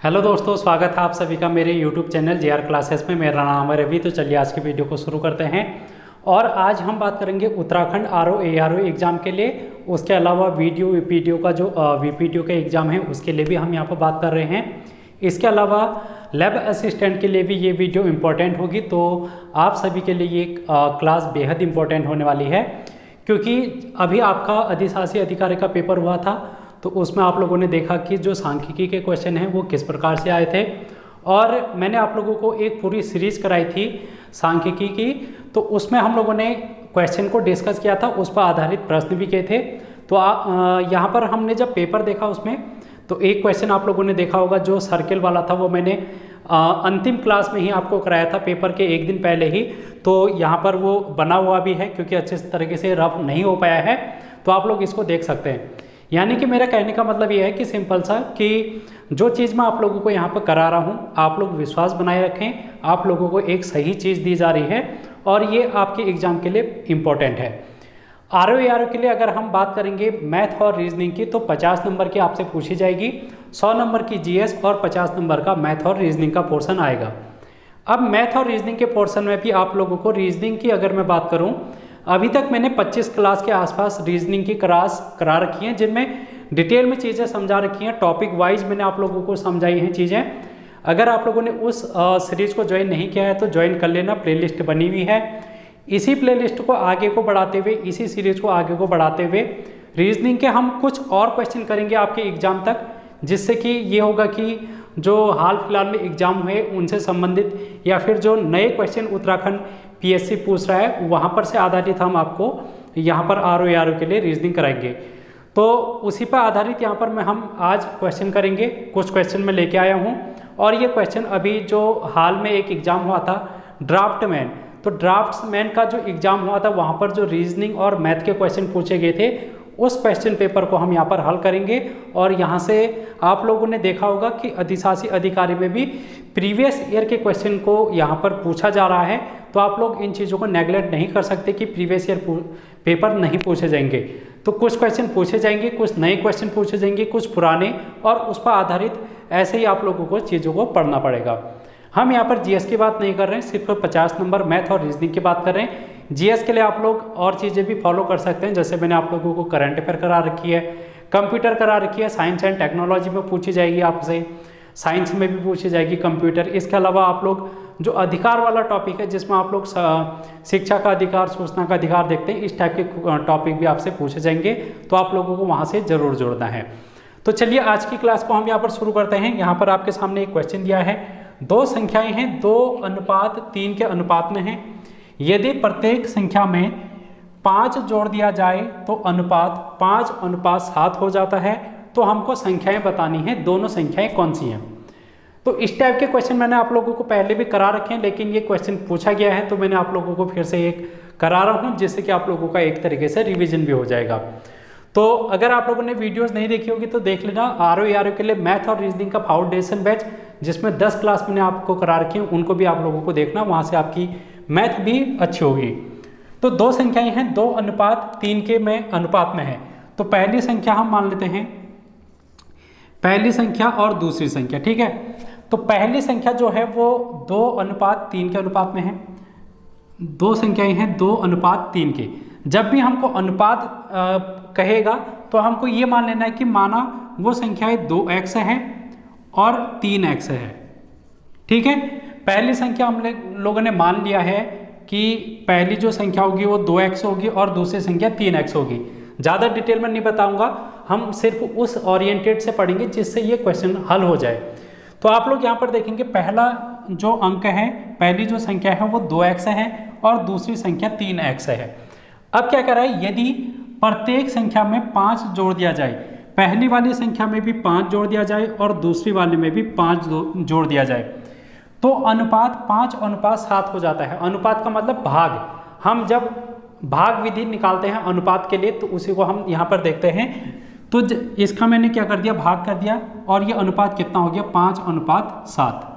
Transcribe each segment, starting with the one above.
Hello दोस्तों, स्वागत है आप सभी का मेरे YouTube चैनल JR क्लासेस में। मेरा नाम है रवि। तो चलिए आज की वीडियो को शुरू करते हैं। और आज हम बात करेंगे उत्तराखंड RO ARO एग्ज़ाम के लिए। उसके अलावा वीडियो का जो VPTO का एग्ज़ाम है उसके लिए भी हम यहाँ पर बात कर रहे हैं। इसके अलावा लैब असिस्टेंट के लिए भी ये वीडियो इम्पोर्टेंट होगी। तो आप सभी के लिए ये क्लास बेहद इम्पोर्टेंट होने वाली है, क्योंकि अभी आपका अधिशासी अधिकारी का पेपर हुआ था। तो उसमें आप लोगों ने देखा कि जो सांख्यिकी के क्वेश्चन हैं वो किस प्रकार से आए थे। और मैंने आप लोगों को एक पूरी सीरीज कराई थी सांख्यिकी की, तो उसमें हम लोगों ने क्वेश्चन को डिस्कस किया था, उस पर आधारित प्रश्न भी किए थे। तो यहाँ पर हमने जब पेपर देखा उसमें तो एक क्वेश्चन आप लोगों ने देखा होगा जो सर्किल वाला था, वो मैंने अंतिम क्लास में ही आपको कराया था, पेपर के एक दिन पहले ही। तो यहाँ पर वो बना हुआ भी है, क्योंकि अच्छे तरीके से रफ नहीं हो पाया है, तो आप लोग इसको देख सकते हैं। यानी कि मेरा कहने का मतलब ये है कि सिंपल सा कि जो चीज़ मैं आप लोगों को यहाँ पर करा रहा हूँ, आप लोग विश्वास बनाए रखें। आप लोगों को एक सही चीज़ दी जा रही है और ये आपके एग्ज़ाम के लिए इम्पोर्टेंट है। RO ARO के लिए अगर हम बात करेंगे मैथ और रीजनिंग की, तो 50 नंबर की आपसे पूछी जाएगी, 100 नंबर की GS और 50 नंबर का मैथ और रीजनिंग का पोर्शन आएगा। अब मैथ और रीजनिंग के पोर्शन में भी आप लोगों को रीजनिंग की अगर मैं बात करूँ, अभी तक मैंने 25 क्लास के आसपास रीजनिंग की क्लास करा रखी हैं, जिनमें डिटेल में चीज़ें समझा रखी हैं। टॉपिक वाइज मैंने आप लोगों को समझाई हैं चीज़ें। अगर आप लोगों ने उस सीरीज को ज्वाइन नहीं किया है तो ज्वाइन कर लेना, प्लेलिस्ट बनी हुई है। इसी प्लेलिस्ट को आगे को बढ़ाते हुए, इसी सीरीज को आगे को बढ़ाते हुए रीजनिंग के हम कुछ और क्वेश्चन करेंगे आपके एग्जाम तक, जिससे कि ये होगा कि जो हाल फिलहाल में एग्जाम हुए उनसे संबंधित या फिर जो नए क्वेश्चन उत्तराखंड PSC पूछ रहा है वहाँ पर से आधारित हम आपको यहाँ पर RO ARO के लिए रीजनिंग कराएंगे। तो उसी पर आधारित यहाँ पर हम आज क्वेश्चन करेंगे। कुछ क्वेश्चन मैं लेके आया हूँ, और ये क्वेश्चन अभी जो हाल में एक एग्ज़ाम हुआ था ड्राफ्टमैन, तो ड्राफ्ट्समैन का जो एग्ज़ाम हुआ था वहाँ पर जो रीजनिंग और मैथ के क्वेश्चन पूछे गए थे, उस क्वेश्चन पेपर को हम यहाँ पर हल करेंगे। और यहाँ से आप लोगों ने देखा होगा कि अधिशासी अधिकारी में भी प्रीवियस ईयर के क्वेश्चन को यहाँ पर पूछा जा रहा है। तो आप लोग इन चीज़ों को नेगलेक्ट नहीं कर सकते कि प्रीवियस ईयर पेपर नहीं पूछे जाएंगे। तो कुछ क्वेश्चन पूछे जाएंगे, कुछ नए क्वेश्चन पूछे जाएंगे, कुछ पुराने, और उस पर आधारित ऐसे ही आप लोगों को चीज़ों को पढ़ना पड़ेगा। हम यहाँ पर GS की बात नहीं कर रहे हैं, सिर्फ 50 नंबर मैथ और रीजनिंग की बात कर रहे हैं। GS के लिए आप लोग और चीज़ें भी फॉलो कर सकते हैं, जैसे मैंने आप लोगों को करंट अफेयर करा रखी है, कंप्यूटर करा रखी है, साइंस एंड टेक्नोलॉजी में पूछी जाएगी आपसे, साइंस में भी पूछी जाएगी कंप्यूटर। इसके अलावा आप लोग जो अधिकार वाला टॉपिक है, जिसमें आप लोग शिक्षा का अधिकार, सूचना का अधिकार देखते हैं, इस टाइप के टॉपिक भी आपसे पूछे जाएंगे। तो आप लोगों को वहाँ से ज़रूर जोड़ना है। तो चलिए आज की क्लास को हम यहाँ पर शुरू करते हैं। यहाँ पर आपके सामने एक क्वेश्चन दिया है, दो संख्याएं हैं, 2:3 के अनुपात में हैं। यदि प्रत्येक संख्या में 5 जोड़ दिया जाए तो अनुपात 5:7 हो जाता है। तो हमको संख्याएं बतानी है, दोनों संख्याएं कौन सी हैं। तो इस टाइप के क्वेश्चन मैंने आप लोगों को पहले भी करा रखे हैं, लेकिन ये क्वेश्चन पूछा गया है तो मैंने आप लोगों को फिर से एक करा रहा हूँ, जिससे कि आप लोगों का एक तरीके से रिविजन भी हो जाएगा। तो अगर आप लोगों ने वीडियोस नहीं देखी होगी तो देख लेना। RO ARO के लिए मैथ और रीजनिंग का फाउंडेशन बैच, जिसमें 10 क्लास मैंने आपको करा रखी है, उनको भी आप लोगों को देखना, वहाँ से आपकी मैथ भी अच्छी होगी। तो दो संख्याएं हैं, 2:3 के में अनुपात में है। तो पहली संख्या हम मान लेते हैं, पहली संख्या और दूसरी संख्या, ठीक है। तो पहली संख्या जो है वो 2:3 के अनुपात में है। दो संख्याएं हैं 2:3 के। जब भी हमको अनुपात कहेगा तो हमको ये मान लेना है कि माना वो संख्याएं 2x है और 3x है, ठीक है। पहली संख्या हम लोगों ने मान लिया है कि पहली जो संख्या होगी वो 2x होगी और दूसरी संख्या 3x होगी। ज़्यादा डिटेल में नहीं बताऊंगा, हम सिर्फ उस ओरिएंटेड से पढ़ेंगे जिससे ये क्वेश्चन हल हो जाए। तो आप लोग यहाँ पर देखेंगे, पहला जो अंक है, पहली जो संख्या है वो 2x है और दूसरी संख्या 3x है। अब क्या कर रहा है, यदि प्रत्येक संख्या में 5 जोड़ दिया जाए, पहली वाली संख्या में भी 5 जोड़ दिया जाए और दूसरी वाली में भी 5 जोड़ दिया जाए, तो अनुपात 5:7 हो जाता है। अनुपात का मतलब भाग। हम जब भाग विधि निकालते हैं अनुपात के लिए, तो उसी को हम यहाँ पर देखते हैं। तो इसका मैंने क्या कर दिया, भाग कर दिया, और ये अनुपात कितना हो गया, 5:7।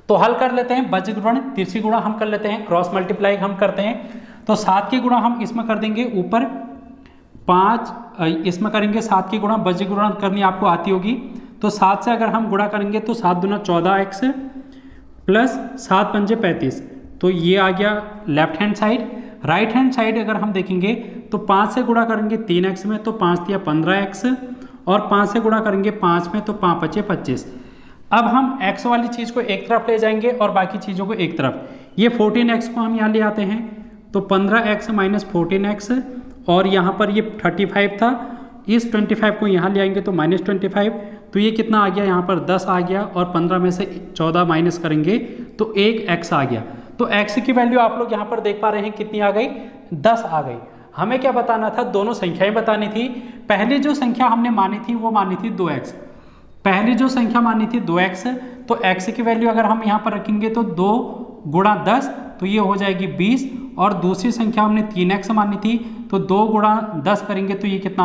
तो हल कर लेते हैं, बज गुणन तिरछी गुणा हम कर लेते हैं, क्रॉस मल्टीप्लाई हम करते हैं। तो 7 की गुणा हम इसमें कर देंगे, ऊपर 5 इसमें करेंगे, 7 की गुणा बज गुणन करनी आपको आती होगी। तो 7 से अगर हम गुणा करेंगे तो 7 दूना 14x प्लस 7 पंजे 35, तो ये आ गया left hand side. Right hand side अगर हम देखेंगे तो 5 से गुणा करेंगे 3x में तो 5 दिया 15x, और 5 से गुणा करेंगे 5 में तो 5 बचे 25। अब हम x वाली चीज़ को एक तरफ ले जाएंगे और बाकी चीज़ों को एक तरफ। ये 14x को हम यहाँ ले आते हैं तो 15x माइनस 14x, और यहाँ पर ये 35 था, इस 25 को यहाँ ले आएंगे तो माइनस 25, तो ये कितना आ गया, यहाँ पर 10 आ गया, और 15 में से 14 माइनस करेंगे तो 1x आ गया। तो x की वैल्यू आप लोग यहाँ पर देख पा रहे हैं कितनी आ गई, 10 आ गई। हमें क्या बताना था, दोनों संख्याएं बतानी थी। पहली जो संख्या हमने मानी थी वो मानी थी 2x, पहली जो संख्या मानी थी 2x, तो x की वैल्यू अगर हम यहाँ पर रखेंगे तो 2 गुणा 10 तो ये हो जाएगी 20, और दूसरी संख्या हमने 3x मानी थी तो 2 गुणा 10 करेंगे तो ये कितना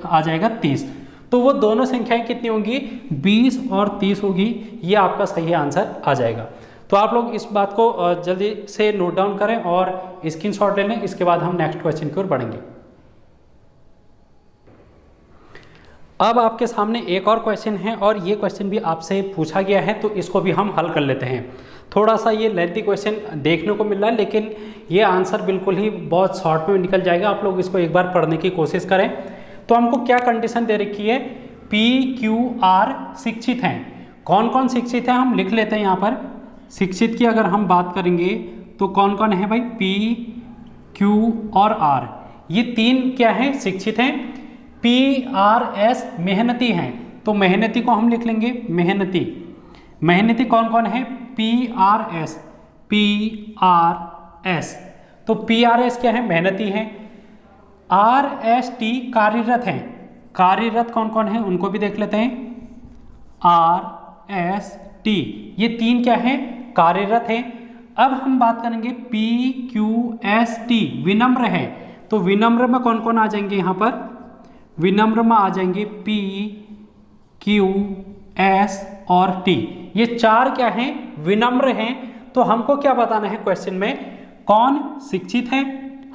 आ जाएगा 30। तो वो दोनों संख्याएं कितनी होंगी, 20 और 30 होगी। ये आपका सही आंसर आ जाएगा। तो आप लोग इस बात को जल्दी से नोट डाउन करें और स्क्रीनशॉट ले लें। इसके बाद हम नेक्स्ट क्वेश्चन की ओर बढ़ेंगे। अब आपके सामने एक और क्वेश्चन है, और ये क्वेश्चन भी आपसे पूछा गया है, तो इसको भी हम हल कर लेते हैं। थोड़ा सा ये लेंथी क्वेश्चन देखने को मिल रहा है, लेकिन ये आंसर बिल्कुल ही बहुत शॉर्ट में निकल जाएगा। आप लोग इसको एक बार पढ़ने की कोशिश करें। तो हमको क्या कंडीशन दे रखी है, PQR शिक्षित हैं। कौन कौन शिक्षित है हम लिख लेते हैं यहाँ पर। शिक्षित की अगर हम बात करेंगे तो कौन कौन है भाई, P, Q और R, ये तीन क्या है, शिक्षित हैं। PRS मेहनती हैं, तो मेहनती को हम लिख लेंगे मेहनती। मेहनती कौन कौन है, PRS, तो PRS क्या है, मेहनती हैं। RST कार्यरत हैं, कार्यरत कौन कौन है उनको भी देख लेते हैं। RST, ये तीन क्या है, कार्यरत हैं। अब हम बात करेंगे PQST विनम्र है, तो विनम्र में कौन कौन आ जाएंगे यहाँ पर, विनम्र में आ जाएंगे P, Q, S और T, ये चार क्या हैं, विनम्र हैं। तो हमको क्या बताना है क्वेश्चन में, कौन शिक्षित है,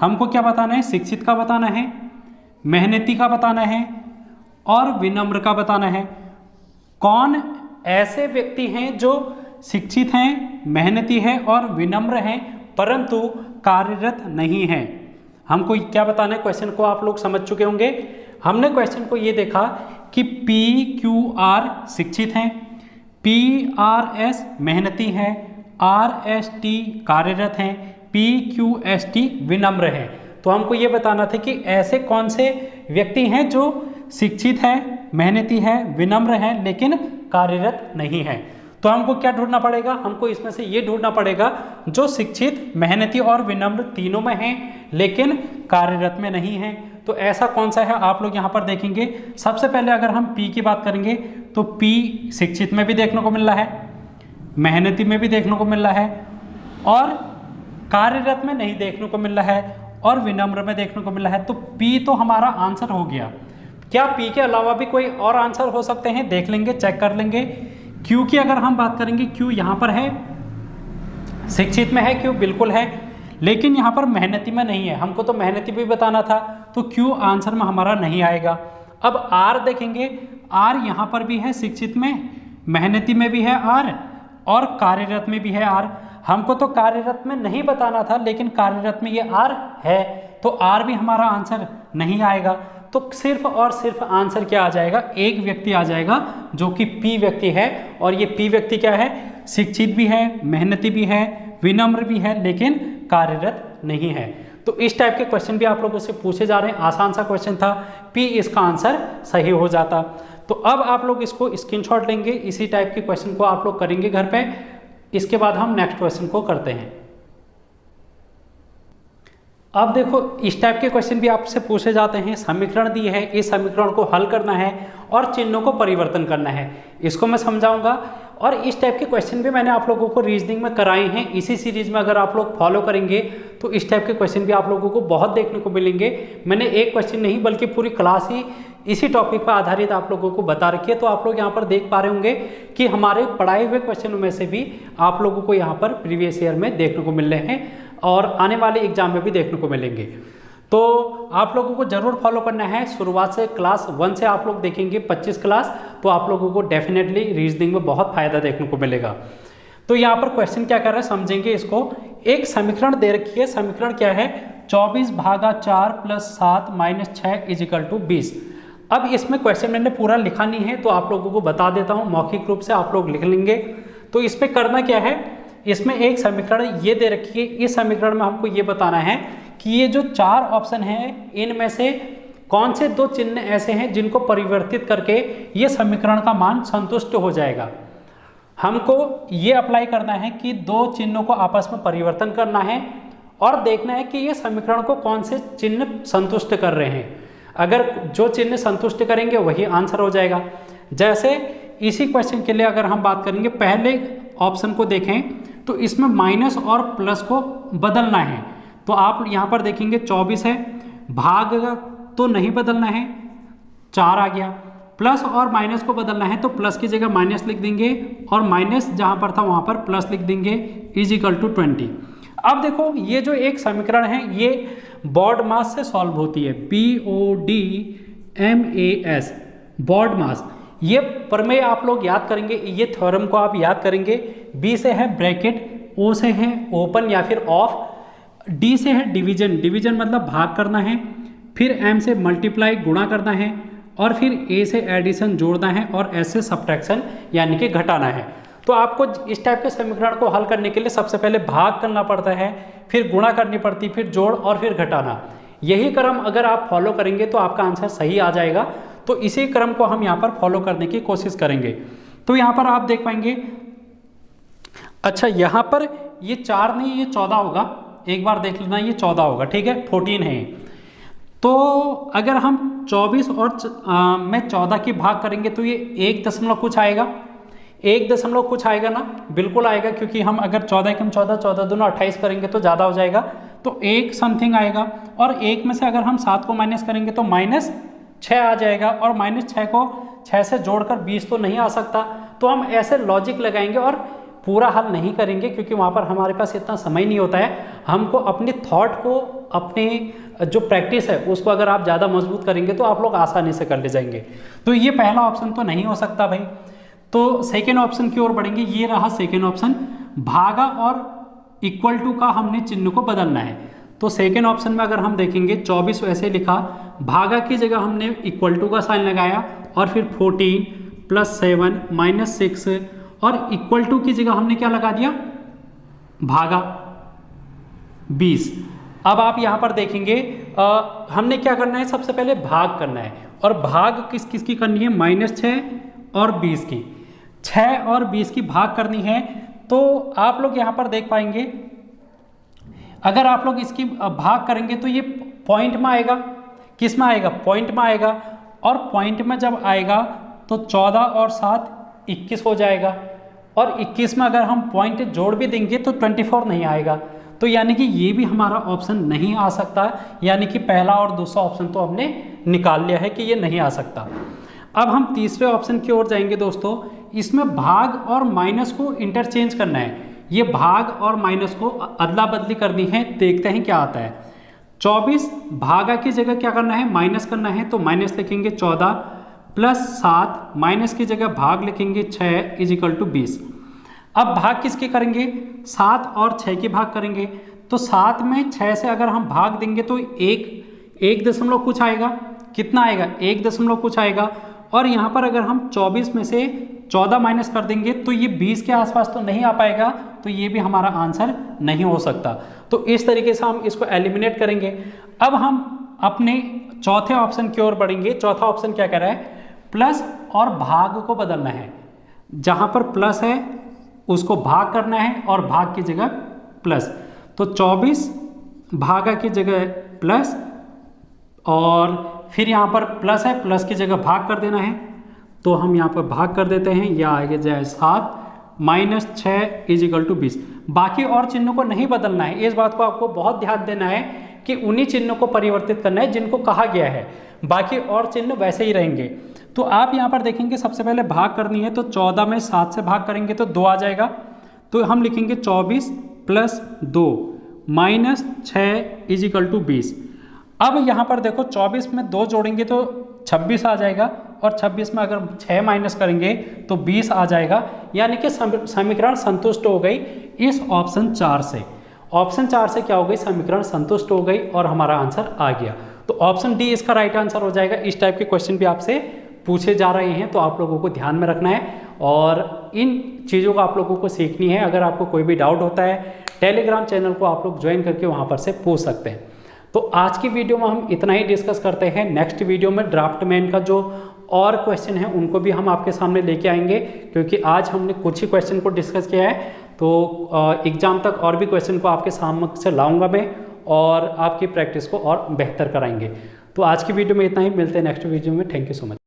हमको क्या बताना है, शिक्षित का बताना है, मेहनती का बताना है और विनम्र का बताना है। कौन ऐसे व्यक्ति हैं जो शिक्षित हैं, मेहनती हैं और विनम्र हैं परंतु कार्यरत नहीं हैं। हमको क्या बताना है, क्वेश्चन को आप लोग समझ चुके होंगे। हमने क्वेश्चन को ये देखा कि PQR शिक्षित हैं, PRS मेहनती हैं, RST कार्यरत हैं, PQST विनम्र हैं। तो हमको ये बताना था कि ऐसे कौन से व्यक्ति हैं जो शिक्षित हैं, मेहनती हैं, विनम्र हैं लेकिन कार्यरत नहीं हैं। तो हमको क्या ढूंढना पड़ेगा, हमको इसमें से ये ढूंढना पड़ेगा जो शिक्षित, मेहनती और विनम्र तीनों में हैं लेकिन कार्यरत में नहीं हैं। तो ऐसा कौन सा है आप लोग यहाँ पर देखेंगे। सबसे पहले अगर हम P की बात करेंगे तो P शिक्षित में भी देखने को मिल रहा है, मेहनती में भी देखने को मिल रहा है और कार्यरत में नहीं देखने को मिल रहा है और विनम्र में देखने को मिल रहा है। तो P तो हमारा आंसर हो गया। क्या P के अलावा भी कोई और आंसर हो सकते हैं, देख लेंगे, चेक कर लेंगे। Q की अगर हम बात करेंगे, Q यहाँ पर है, शिक्षित में है, Q बिल्कुल है लेकिन यहाँ पर मेहनती में नहीं है। हमको तो मेहनती भी बताना था तो Q आंसर में हमारा नहीं आएगा। अब R देखेंगे, R यहाँ पर भी है, शिक्षित में, मेहनती में भी है R और कार्यरत में भी है R। हमको तो कार्यरत में नहीं बताना था लेकिन कार्यरत में ये R है, तो R भी हमारा आंसर नहीं आएगा। तो सिर्फ और सिर्फ आंसर क्या आ जाएगा, एक व्यक्ति आ जाएगा जो कि P व्यक्ति है। और ये P व्यक्ति क्या है, शिक्षित भी है, मेहनती भी है, विनम्र भी है लेकिन कार्यरत नहीं है। तो इस टाइप के क्वेश्चन भी आप लोगों से पूछे जा रहे हैं। आसान सा क्वेश्चन था, P इसका आंसर सही हो जाता। तो अब आप लोग इसको स्क्रीनशॉट लेंगे, इसी टाइप के क्वेश्चन को आप लोग करेंगे घर पे। इसके बाद हम नेक्स्ट क्वेश्चन को करते हैं। अब देखो, इस टाइप के क्वेश्चन भी आपसे पूछे जाते हैं। समीकरण दी है, इस समीकरण को हल करना है और चिन्हों को परिवर्तन करना है, इसको मैं समझाऊंगा। और इस टाइप के क्वेश्चन भी मैंने आप लोगों को रीजनिंग में कराए हैं। इसी सीरीज में अगर आप लोग फॉलो करेंगे तो इस टाइप के क्वेश्चन भी आप लोगों को बहुत देखने को मिलेंगे। मैंने एक क्वेश्चन नहीं बल्कि पूरी क्लास ही इसी टॉपिक पर आधारित आप लोगों को बता रखी है। तो आप लोग यहाँ पर देख पा रहे होंगे कि हमारे पढ़ाए हुए क्वेश्चनों में से भी आप लोगों को यहाँ पर प्रीवियस ईयर में देखने को मिल रहे हैं और आने वाले एग्जाम में भी देखने को मिलेंगे। तो आप लोगों को ज़रूर फॉलो करना है। शुरुआत से क्लास 1 से आप लोग देखेंगे 25 क्लास, तो आप लोगों को डेफिनेटली रीजनिंग में बहुत फ़ायदा देखने को मिलेगा। तो यहाँ पर क्वेश्चन क्या कर रहा है समझेंगे इसको। एक समीकरण दे रखी है, समीकरण क्या है 24/4 + 7 - 6 = 20। अब इसमें क्वेश्चन मैंने पूरा लिखा नहीं है तो आप लोगों को बता देता हूँ, मौखिक रूप से आप लोग लिख लेंगे। तो इसमें करना क्या है, इसमें एक समीकरण ये दे रखी है, इस समीकरण में हमको ये बताना है कि ये जो 4 ऑप्शन हैं इनमें से कौन से 2 चिन्ह ऐसे हैं जिनको परिवर्तित करके ये समीकरण का मान संतुष्ट हो जाएगा। हमको ये अप्लाई करना है कि 2 चिन्हों को आपस में परिवर्तन करना है और देखना है कि ये समीकरण को कौन से चिन्ह संतुष्ट कर रहे हैं। अगर जो चिन्ह संतुष्ट करेंगे वही आंसर हो जाएगा। जैसे इसी क्वेश्चन के लिए अगर हम बात करेंगे, पहले ऑप्शन को देखें तो इसमें माइनस और प्लस को बदलना है। तो आप यहाँ पर देखेंगे 24 है, भाग तो नहीं बदलना है, 4 आ गया। प्लस और माइनस को बदलना है तो प्लस की जगह माइनस लिख देंगे और माइनस जहाँ पर था वहाँ पर प्लस लिख देंगे = 20। अब देखो ये जो एक समीकरण है ये बॉड मास से सॉल्व होती है, BODMAS, बॉड मास। ये प्रमेय आप लोग याद करेंगे, ये थ्योरम को आप याद करेंगे। B से है ब्रैकेट, O से है ओपन या फिर ऑफ, D से है डिवीजन, डिवीजन मतलब भाग करना है, फिर M से मल्टीप्लाई गुणा करना है, और फिर A से एडिशन जोड़ना है, और S से सब्ट्रैक्शन यानी कि घटाना है। तो आपको इस टाइप के समीकरण को हल करने के लिए सबसे पहले भाग करना पड़ता है, फिर गुणा करनी पड़ती, फिर जोड़ और फिर घटाना। यही क्रम अगर आप फॉलो करेंगे तो आपका आंसर सही आ जाएगा। तो इसी क्रम को हम यहाँ पर फॉलो करने की कोशिश करेंगे। तो यहाँ पर आप देख पाएंगे, अच्छा यहाँ पर ये 4 नहीं ये 14 होगा, एक बार देख लेना ये 14 होगा, ठीक है 14 है। तो अगर हम 24 और में 14 की भाग करेंगे तो ये 1 दशमलव कुछ आएगा, 1 दशमलव कुछ आएगा ना, बिल्कुल आएगा, क्योंकि हम अगर 14 × 14 14 दूना 28 करेंगे तो ज़्यादा हो जाएगा, तो 1 समथिंग आएगा। और 1 में से अगर हम 7 को माइनस करेंगे तो -6 आ जाएगा, और -6 को 6 से जोड़कर 20 तो नहीं आ सकता। तो हम ऐसे लॉजिक लगाएंगे और पूरा हल नहीं करेंगे, क्योंकि वहाँ पर हमारे पास इतना समय नहीं होता है। हमको अपने थॉट को, अपने जो प्रैक्टिस है उसको अगर आप ज़्यादा मजबूत करेंगे तो आप लोग आसानी से कर ले जाएंगे। तो ये पहला ऑप्शन तो नहीं हो सकता भाई। तो सेकेंड ऑप्शन की ओर बढ़ेंगे, ये रहा सेकेंड ऑप्शन, भागा और इक्वल टू का हमने चिन्ह को बदलना है। तो सेकेंड ऑप्शन में अगर हम देखेंगे 24 वैसे लिखा, भागा की जगह हमने इक्वल टू का साइन लगाया, और फिर 14 + 7 - 6, और इक्वल टू की जगह हमने क्या लगा दिया, भागा 20। अब आप यहाँ पर देखेंगे हमने क्या करना है, सबसे पहले भाग करना है, और भाग किस किस की करनी है, -6 और 20 की, 6 और 20 की भाग करनी है। तो आप लोग यहाँ पर देख पाएंगे, अगर आप लोग इसकी भाग करेंगे तो ये पॉइंट में आएगा, किस में आएगा, पॉइंट में आएगा, और पॉइंट में जब आएगा तो 14 और 7 21 हो जाएगा, और 21 में अगर हम पॉइंट जोड़ भी देंगे तो 24 नहीं आएगा। तो यानी कि ये भी हमारा ऑप्शन नहीं आ सकता, यानी कि पहला और दूसरा ऑप्शन तो हमने निकाल लिया है कि ये नहीं आ सकता। अब हम तीसरे ऑप्शन की ओर जाएंगे दोस्तों। इसमें भाग और माइनस को इंटरचेंज करना है, ये भाग और माइनस को अदला बदली करनी है। देखते हैं क्या आता है। 24 भागा की जगह क्या करना है, माइनस करना है, तो माइनस लिखेंगे 14 + 7, माइनस की जगह भाग लिखेंगे 6 = 20। अब भाग किसके करेंगे, 7 और 6 की भाग करेंगे। तो 7 में 6 से अगर हम भाग देंगे तो 1 दशमलव कुछ आएगा, कितना आएगा, 1 दशमलव कुछ आएगा। और यहाँ पर अगर हम 24 में से 14 माइनस कर देंगे तो ये 20 के आसपास तो नहीं आ पाएगा, तो ये भी हमारा आंसर नहीं हो सकता। तो इस तरीके से हम इसको एलिमिनेट करेंगे। अब हम अपने चौथे ऑप्शन की ओर बढ़ेंगे। चौथा ऑप्शन क्या कह रहा है, प्लस और भाग को बदलना है, जहाँ पर प्लस है उसको भाग करना है और भाग की जगह प्लस। तो 24 भागा की जगह प्लस, और फिर यहाँ पर प्लस है, प्लस की जगह भाग कर देना है, तो हम यहाँ पर भाग कर देते हैं, या आगे जाए 7 -6 = 20। बाकी और चिन्हों को नहीं बदलना है, इस बात को आपको बहुत ध्यान देना है कि उन्हीं चिन्हों को परिवर्तित करना है जिनको कहा गया है, बाकी और चिन्ह वैसे ही रहेंगे। तो आप यहाँ पर देखेंगे सबसे पहले भाग करनी है, तो 14 में 7 से भाग करेंगे तो 2 आ जाएगा, तो हम लिखेंगे 24 + 2 - 6 = 20। अब यहाँ पर देखो 24 में 2 जोड़ेंगे तो 26 आ जाएगा, और 26 में अगर 6 माइनस करेंगे तो 20 आ जाएगा। यानी कि समीकरण संतुष्ट हो गई इस ऑप्शन 4 से। ऑप्शन 4 से क्या हो गई, समीकरण संतुष्ट हो गई और हमारा आंसर आ गया। तो ऑप्शन डी इसका राइट आंसर हो जाएगा। इस टाइप के क्वेश्चन भी आपसे पूछे जा रहे हैं, तो आप लोगों को ध्यान में रखना है और इन चीज़ों को आप लोगों को सीखनी है। अगर आपको कोई भी डाउट होता है, टेलीग्राम चैनल को आप लोग ज्वाइन करके वहाँ पर से पूछ सकते हैं। तो आज की वीडियो में हम इतना ही डिस्कस करते हैं। नेक्स्ट वीडियो में ड्राफ्टमैन का जो और क्वेश्चन है उनको भी हम आपके सामने लेके आएंगे, क्योंकि आज हमने कुछ ही क्वेश्चन को डिस्कस किया है। तो एग्ज़ाम तक और भी क्वेश्चन को आपके सामने से लाऊंगा मैं, और आपकी प्रैक्टिस को और बेहतर कराएंगे। तो आज की वीडियो में इतना ही, मिलते हैं नेक्स्ट वीडियो में। Thank you so much.